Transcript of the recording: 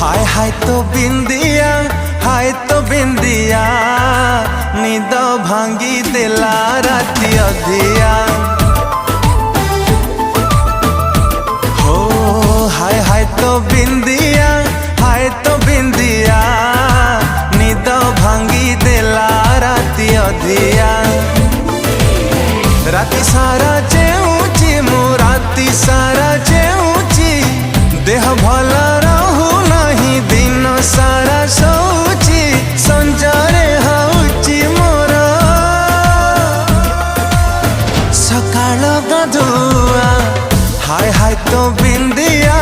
हाय हाय तो बिंदिया निद भांगी देला राती अधिया। हो हाय तो बिंदिया निद भांगी देला राती अधिया। राती सारा जेऊची मो राती सारा जेऊची देह भला रहू नहीं दिन सारा सोची संजरे हउची मोर सकाळ गधुआ। हाय तो बिंदिया